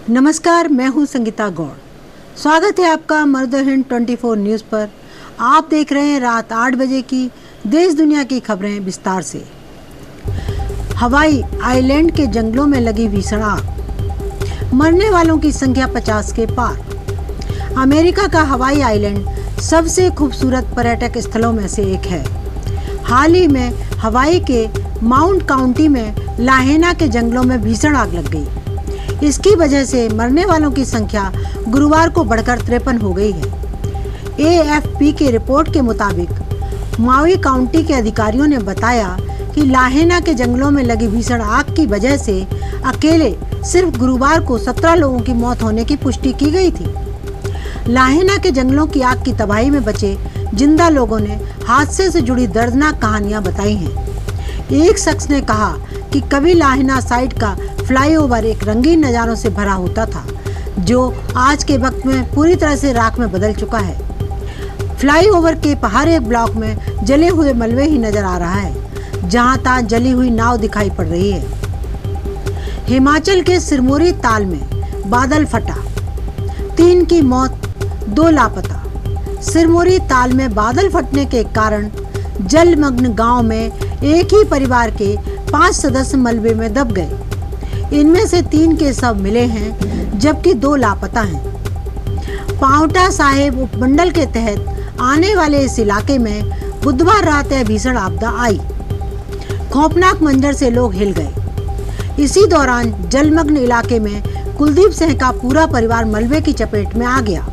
नमस्कार, मैं हूं संगीता गौड़। स्वागत है आपका मर्द हिंद 24 न्यूज़ पर। आप देख रहे हैं रात 8 बजे की देश दुनिया की खबरें विस्तार से। हवाई आइलैंड के जंगलों में लगी भीषण आग, मरने वालों की संख्या 50 के पार। अमेरिका का हवाई आइलैंड सबसे खूबसूरत पर्यटक स्थलों में से एक है। हाल ही में हवाई के माउंट काउंटी में लाहेना के जंगलों में भीषण आग लग गई। इसकी वजह से मरने वालों की संख्या गुरुवार को बढ़कर 53 हो गई है। AFP की रिपोर्ट के मुताबिक माउई काउंटी के अधिकारियों ने बताया कि लाहेना के जंगलों में लगी भीषण आग की वजह से अकेले सिर्फ गुरुवार को 17 लोगों की मौत होने की पुष्टि की गई थी। लाहेना के जंगलों की आग की तबाही में बचे जिंदा लोगों ने हादसे से जुड़ी दर्दनाक कहानियां बताई हैं। एक शख्स ने कहा कि कभी लाहेना साइड का फ्लाईओवर एक रंगीन नज़ारों से भरा होता था, जो आज के वक्त में पूरी तरह से राख में बदल चुका है। फ्लाईओवर के हर एक ब्लॉक में जले हुए मलबे ही नजर आ रहा है, जहां तहां जली हुई नाव दिखाई पड़ रही है। हिमाचल के सिरमौरी ताल में बादल फटा, 3 की मौत, 2 लापता। सिरमौरी ताल में बादल फटने के कारण जलमग्न गांव में एक ही परिवार के 5 सदस्य मलबे में दब गए। इनमें से 3 के शव मिले हैं, जबकि 2 लापता हैं। पांवटा साहिब उपमंडल के तहत आने वाले इस इलाके में बुधवार रात यह भीषण आपदा आई। खौफनाक मंजर से लोग हिल गए। इसी दौरान जलमग्न इलाके में कुलदीप सिंह का पूरा परिवार मलबे की चपेट में आ गया।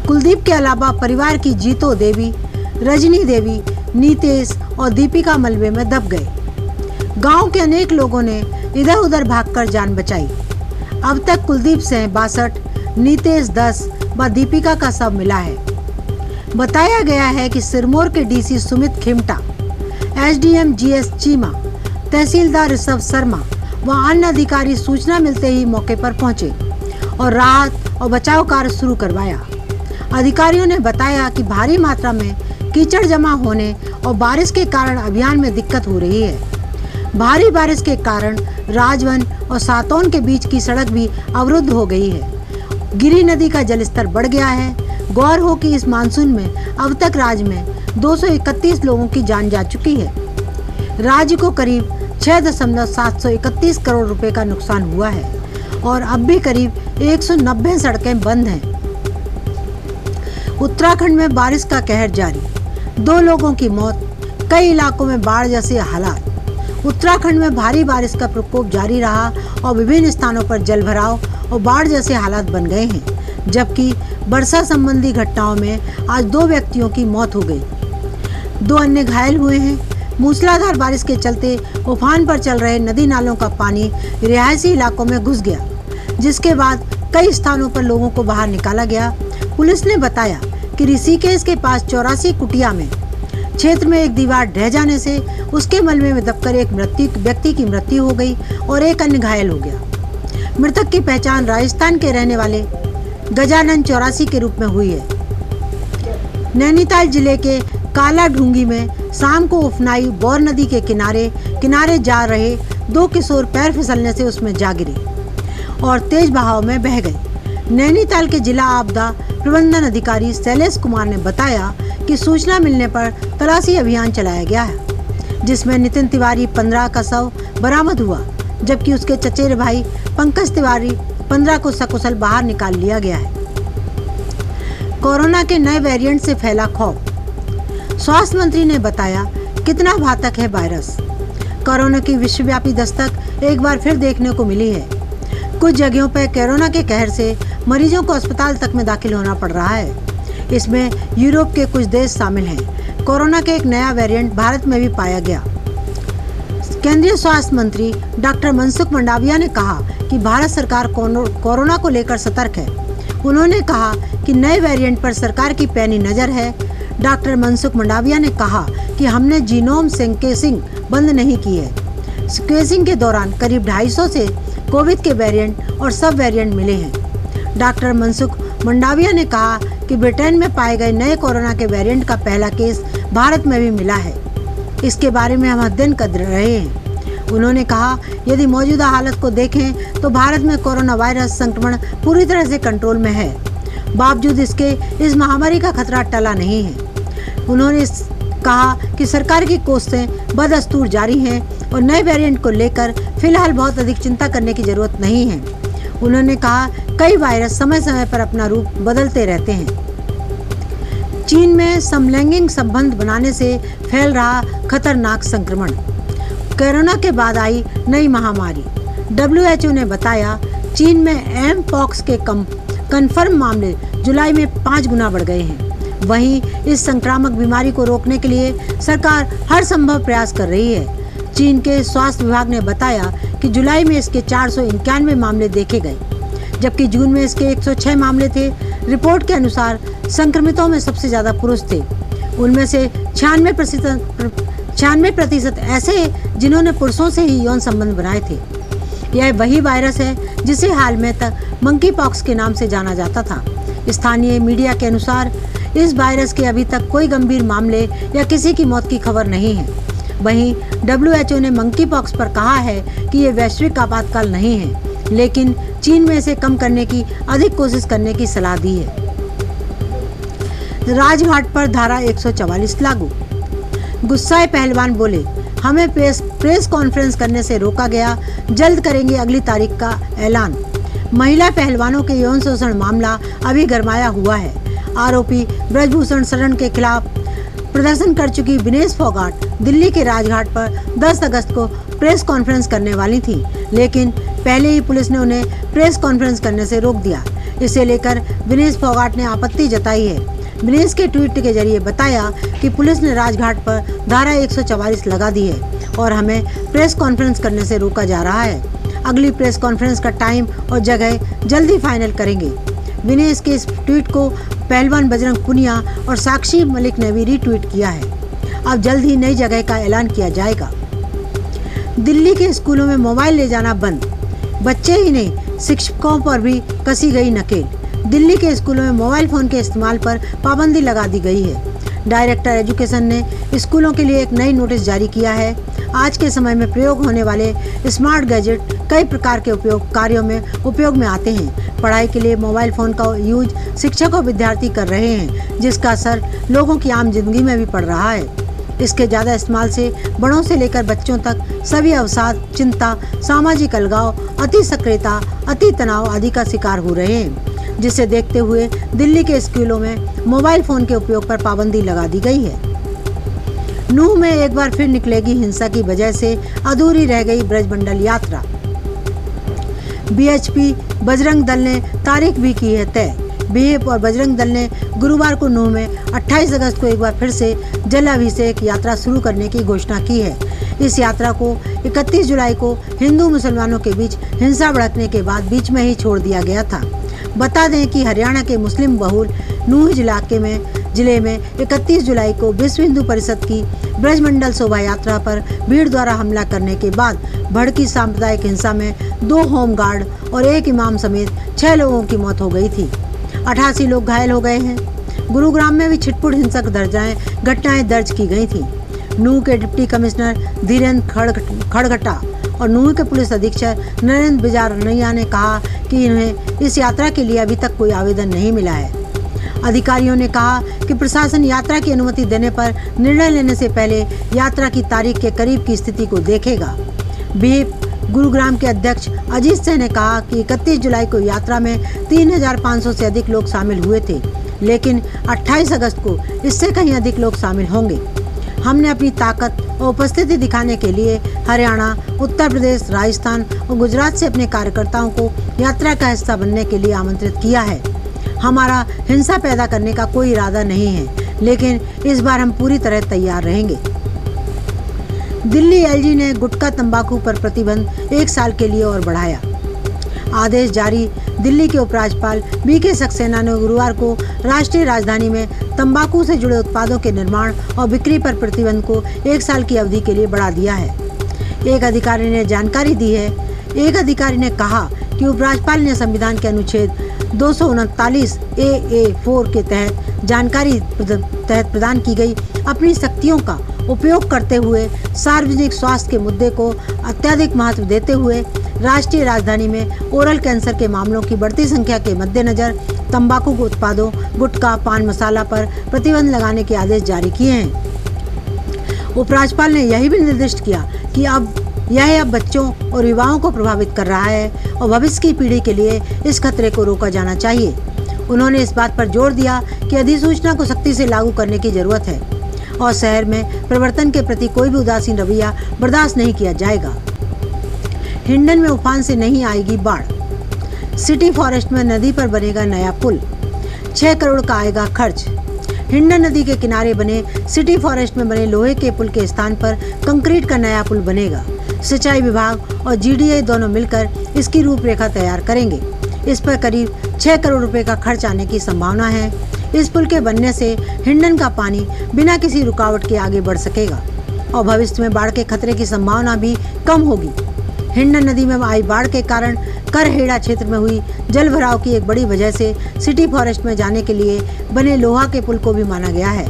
कुलदीप के अलावा परिवार की जीतो देवी, रजनी देवी, नीतेश और दीपिका मलबे में दब गए। गांव के अनेक लोगों ने इधर उधर भागकर जान बचाई। अब तक कुलदीप सिंह 62, नीतेश 10 व दीपिका का शव मिला है। बताया गया है कि सिरमौर के DC Sumit Khimta, SDM GS Cheema, तहसीलदार ऋषभ शर्मा व अन्य अधिकारी सूचना मिलते ही मौके पर पहुंचे और राहत और बचाव कार्य शुरू करवाया। अधिकारियों ने बताया कि भारी मात्रा में कीचड़ जमा होने और बारिश के कारण अभियान में दिक्कत हो रही है। भारी बारिश के कारण राजवन और सातौन के बीच की सड़क भी अवरुद्ध हो गई है। गिरी नदी का जलस्तर बढ़ गया है। गौर हो कि इस मानसून में अब तक राज्य में 231 लोगों की जान जा चुकी है। राज्य को करीब 6.731 करोड़ रुपए का नुकसान हुआ है और अब भी करीब 190 सड़कें बंद हैं। उत्तराखंड में बारिश का कहर जारी, 2 लोगों की मौत, कई इलाकों में बाढ़ जैसे हालात। उत्तराखंड में भारी बारिश का प्रकोप जारी रहा और विभिन्न स्थानों पर जलभराव और बाढ़ जैसे हालात बन गए हैं, जबकि वर्षा संबंधी घटनाओं में आज 2 व्यक्तियों की मौत हो गई, 2 अन्य घायल हुए हैं। मूसलाधार बारिश के चलते उफान पर चल रहे नदी नालों का पानी रिहायशी इलाकों में घुस गया, जिसके बाद कई स्थानों पर लोगों को बाहर निकाला गया। पुलिस ने बताया कि ऋषिकेश के पास 84 कुटिया में क्षेत्र में एक दीवार ढह जाने से उसके मलबे में दबकर एक व्यक्ति की मृत्यु हो गई और एक अन्य घायल हो गया। मृतक की पहचान राजस्थान के रहने वाले गजानन 84 के रूप में हुई है। नैनीताल जिले के काला ढूंगी में शाम को उफनाई बौर नदी के किनारे जा रहे 2 किशोर पैर फिसलने से उसमें जा गिरे और तेज बहाव में बह गए। नैनीताल के जिला आपदा प्रबंधन अधिकारी शैलेश कुमार ने बताया कि सूचना मिलने पर तलाशी अभियान चलाया गया है, जिसमें नितिन तिवारी 15 का शव बरामद हुआ, जबकि उसके चचेरे भाई पंकज तिवारी 15 को सकुशल बाहर निकाल लिया गया है। कोरोना के नए वेरिएंट से फैला खौफ, स्वास्थ्य मंत्री ने बताया कितना घातक है वायरस। कोरोना की विश्वव्यापी दस्तक एक बार फिर देखने को मिली है। कुछ जगहों पर कोरोना के कहर से मरीजों को अस्पताल तक में दाखिल होना पड़ रहा है। इसमें यूरोप के कुछ देश शामिल हैं। कोरोना का एक नया वेरिएंट भारत में भी पाया गया। केंद्रीय स्वास्थ्य मंत्री डॉक्टर मनसुख मंडाविया ने कहा कि भारत सरकार कोरोना को लेकर सतर्क है। उन्होंने कहा कि नए वेरिएंट पर सरकार की पैनी नज़र है। डॉक्टर मनसुख मंडाविया ने कहा कि हमने जीनोम सीक्वेंसिंग बंद नहीं की है। सीक्वेंसिंग के दौरान करीब 250 से कोविड के वेरिएंट और सब वेरिएंट मिले हैं। डॉक्टर मनसुख मंडाविया ने कहा कि ब्रिटेन में पाए गए नए कोरोना के वेरिएंट का पहला केस भारत में भी मिला है। इसके बारे में हम अध्ययन कर रहे हैं। उन्होंने कहा, यदि मौजूदा हालत को देखें तो भारत में कोरोना वायरस संक्रमण पूरी तरह से कंट्रोल में है। बावजूद इसके इस महामारी का खतरा टला नहीं है। उन्होंने कहा कि सरकार की कोशिशें बदस्तूर जारी हैं और नए वेरिएंट को लेकर फिलहाल बहुत अधिक चिंता करने की जरूरत नहीं है। उन्होंने कहा, कई वायरस समय समय पर अपना रूप बदलते रहते हैं। चीन में समलैंगिक संबंध बनाने से फैल रहा खतरनाक संक्रमण। कोरोना के बाद आई नई महामारी। WHO ने बताया, चीन में एम पॉक्स के कन्फर्म मामले जुलाई में 5 गुना बढ़ गए हैं। वहीं इस संक्रामक बीमारी को रोकने के लिए सरकार हर संभव प्रयास कर रही है। चीन के स्वास्थ्य विभाग ने बताया कि जुलाई में इसके 491 मामले देखे गए, जबकि जून में इसके 106 मामले थे। रिपोर्ट के अनुसार संक्रमितों में सबसे ज्यादा पुरुष थे। उनमें से 96% ऐसे जिन्होंने पुरुषों से ही यौन संबंध बनाए थे। यह वही वायरस है जिसे हाल में तक मंकी पॉक्स के नाम से जाना जाता था। स्थानीय मीडिया के अनुसार इस वायरस के अभी तक कोई गंभीर मामले या किसी की मौत की खबर नहीं है। वहीं WHO ने मंकी पॉक्स पर कहा है कि ये वैश्विक आपातकाल नहीं है, लेकिन चीन में इसे कम करने की अधिक कोशिश करने की सलाह दी है। राजघाट पर धारा 144 लागू। गुस्साए पहलवान बोले, हमें प्रेस कॉन्फ्रेंस करने से रोका गया, जल्द करेंगे अगली तारीख का ऐलान। महिला पहलवानों के यौन शोषण मामला अभी गरमाया हुआ है। आरोपी ब्रजभूषण शरण के खिलाफ प्रदर्शन कर चुकी विनेश फोगाट दिल्ली के राजघाट पर 10 अगस्त को प्रेस कॉन्फ्रेंस करने वाली थी, लेकिन पहले ही पुलिस ने उन्हें प्रेस कॉन्फ्रेंस करने से रोक दिया। इसे लेकर विनेश फोगाट ने आपत्ति जताई है। विनेश के ट्वीट के जरिए बताया कि पुलिस ने राजघाट पर धारा 144 लगा दी है और हमें प्रेस कॉन्फ्रेंस करने से रोका जा रहा है। अगली प्रेस कॉन्फ्रेंस का टाइम और जगह जल्दी फाइनल करेंगे। विनेश के इस ट्वीट को पहलवान बजरंग पुनिया और साक्षी मलिक ने भी रीट्वीट किया है। अब जल्द ही नई जगह का ऐलान किया जाएगा। दिल्ली के स्कूलों में मोबाइल ले जाना बंद। बच्चे ही नहीं, शिक्षकों पर भी कसी गई नकेल। दिल्ली के स्कूलों में मोबाइल फोन के इस्तेमाल पर पाबंदी लगा दी गई है। डायरेक्टर एजुकेशन ने स्कूलों के लिए एक नई नोटिस जारी किया है। आज के समय में प्रयोग होने वाले स्मार्ट गैजेट कई प्रकार के कार्यों में उपयोग में आते हैं। पढ़ाई के लिए मोबाइल फोन का यूज शिक्षक और विद्यार्थी कर रहे हैं, जिसका असर लोगों की आम जिंदगी में भी पड़ रहा है। इसके ज़्यादा इस्तेमाल से बड़ों से लेकर बच्चों तक सभी अवसाद, चिंता, सामाजिक अलगाव, अति सक्रियता, अति तनाव आदि का शिकार हो रहे हैं, जिसे देखते हुए दिल्ली के स्कूलों में मोबाइल फोन के उपयोग पर पाबंदी लगा दी गई है। नूंह में एक बार फिर निकलेगी हिंसा की वजह से अधूरी रह गई ब्रजमंडल यात्रा। बीएचपी बजरंग दल ने तारीख भी की है तय। बीएफ और बजरंग दल ने गुरुवार को नूंह में 28 अगस्त को एक बार फिर से जलाभिषेक यात्रा शुरू करने की घोषणा की है। इस यात्रा को 31 जुलाई को हिंदू मुसलमानों के बीच हिंसा भड़कने के बाद बीच में ही छोड़ दिया गया था। बता दें कि हरियाणा के मुस्लिम बहुल नूंह जिले में 31 जुलाई को विश्व हिंदू परिषद की ब्रजमंडल शोभा यात्रा पर भीड़ द्वारा हमला करने के बाद भड़की सांप्रदायिक हिंसा में 2 होमगार्ड और 1 इमाम समेत 6 लोगों की मौत हो गई थी। 88 लोग घायल हो गए हैं। गुरुग्राम में भी छिटपुट हिंसक घटनाएं दर्ज की गई थी। नूंह के डिप्टी कमिश्नर धीरेन्द्र खड़गटा और नूंह के पुलिस अधीक्षक नरेंद्र बिजारनिया ने कहा कि इन्हें इस यात्रा के लिए अभी तक कोई आवेदन नहीं मिला है। अधिकारियों ने कहा कि प्रशासन यात्रा की अनुमति देने पर निर्णय लेने से पहले यात्रा की तारीख के करीब की स्थिति को देखेगा। बीएफ गुरुग्राम के अध्यक्ष अजीत सिंह ने कहा कि 31 जुलाई को यात्रा में 3500 से अधिक लोग शामिल हुए थे, लेकिन 28 अगस्त को इससे कहीं अधिक लोग शामिल होंगे। हमने अपनी ताकत और उपस्थिति दिखाने के लिए हरियाणा, उत्तर प्रदेश, राजस्थान और गुजरात से अपने कार्यकर्ताओं को यात्रा का हिस्सा बनने के लिए आमंत्रित किया है। हमारा हिंसा पैदा करने का कोई इरादा नहीं है, लेकिन इस बार हम पूरी तरह तैयार रहेंगे। दिल्ली एलजी ने गुटखा तंबाकू पर प्रतिबंध 1 साल के लिए और बढ़ाया। आदेश जारी। दिल्ली के उपराज्यपाल बीके सक्सेना ने गुरुवार को राष्ट्रीय राजधानी में तंबाकू से जुड़े उत्पादों के निर्माण और बिक्री पर प्रतिबंध को 1 साल की अवधि के लिए बढ़ा दिया है। एक अधिकारी ने जानकारी दी है। एक अधिकारी ने कहा कि उपराज्यपाल ने संविधान के अनुच्छेद 239 AA4 के तहत जानकारी प्रदान की गई। अपनी शक्तियों का उपयोग करते हुए सार्वजनिक स्वास्थ्य के मुद्दे को अत्यधिक महत्व देते हुए राष्ट्रीय राजधानी में ओरल कैंसर के मामलों की बढ़ती संख्या के मद्देनजर तंबाकू के उत्पादों, गुटखा, पान मसाला पर प्रतिबंध लगाने के आदेश जारी किए हैं। उपराज्यपाल ने यही भी निर्दिष्ट किया कि यह बच्चों और युवाओं को प्रभावित कर रहा है और भविष्य की पीढ़ी के लिए इस खतरे को रोका जाना चाहिए। उन्होंने इस बात पर जोर दिया कि अधिसूचना को सख्ती से लागू करने की जरूरत है और शहर में परिवर्तन के प्रति कोई भी उदासीन रवैया बर्दाश्त नहीं किया जाएगा। हिंडन में उफान से नहीं आएगी बाढ़। सिटी फॉरेस्ट में नदी पर बनेगा नया पुल, 6 करोड़ का आएगा खर्च। हिंडन नदी के किनारे बने सिटी फॉरेस्ट में बने लोहे के पुल के स्थान पर कंक्रीट का नया पुल बनेगा। सिंचाई विभाग और GDA दोनों मिलकर इसकी रूपरेखा तैयार करेंगे। इस पर करीब 6 करोड़ रुपए का खर्च आने की संभावना है। इस पुल के बनने से हिंडन का पानी बिना किसी रुकावट के आगे बढ़ सकेगा और भविष्य में बाढ़ के खतरे की संभावना भी कम होगी। हिंडन नदी में आई बाढ़ के कारण करहेड़ा क्षेत्र में हुई जल भराव की एक बड़ी वजह से सिटी फॉरेस्ट में जाने के लिए बने लोहा के पुल को भी माना गया है।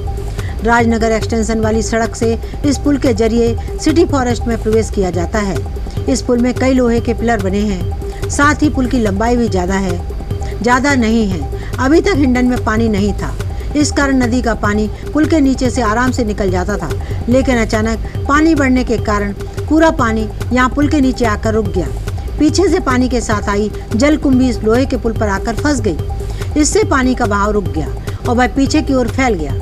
राजनगर एक्सटेंशन वाली सड़क से इस पुल के जरिए सिटी फॉरेस्ट में प्रवेश किया जाता है। इस पुल में कई लोहे के पिलर बने हैं, साथ ही पुल की लंबाई भी ज़्यादा नहीं है। अभी तक हिंडन में पानी नहीं था, इस कारण नदी का पानी पुल के नीचे से आराम से निकल जाता था, लेकिन अचानक पानी बढ़ने के कारण पूरा पानी यहाँ पुल के नीचे आकर रुक गया। पीछे से पानी के साथ आई जल कुंभी इस लोहे के पुल पर आकर फंस गई। इससे पानी का बहाव रुक गया और वह पीछे की ओर फैल गया।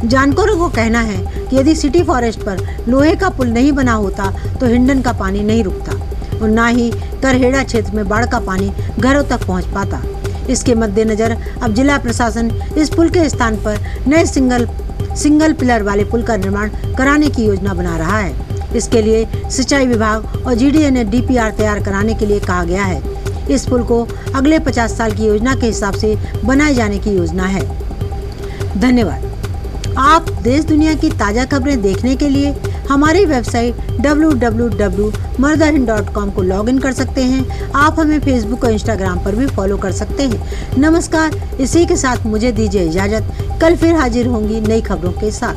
जानकारों को कहना है कि यदि सिटी फॉरेस्ट पर लोहे का पुल नहीं बना होता तो हिंडन का पानी नहीं रुकता और न ही करहेड़ा क्षेत्र में बाढ़ का पानी घरों तक पहुंच पाता। इसके मद्देनजर अब जिला प्रशासन इस पुल के स्थान पर नए सिंगल पिलर वाले पुल का निर्माण कराने की योजना बना रहा है। इसके लिए सिंचाई विभाग और GDA ने DPR तैयार कराने के लिए कहा गया है। इस पुल को अगले 50 साल की योजना के हिसाब से बनाए जाने की योजना है। धन्यवाद। आप देश दुनिया की ताज़ा खबरें देखने के लिए हमारी वेबसाइट www.mardahind.com को लॉगिन कर सकते हैं। आप हमें फेसबुक और इंस्टाग्राम पर भी फॉलो कर सकते हैं। नमस्कार। इसी के साथ मुझे दीजिए इजाज़त। कल फिर हाजिर होंगी नई खबरों के साथ।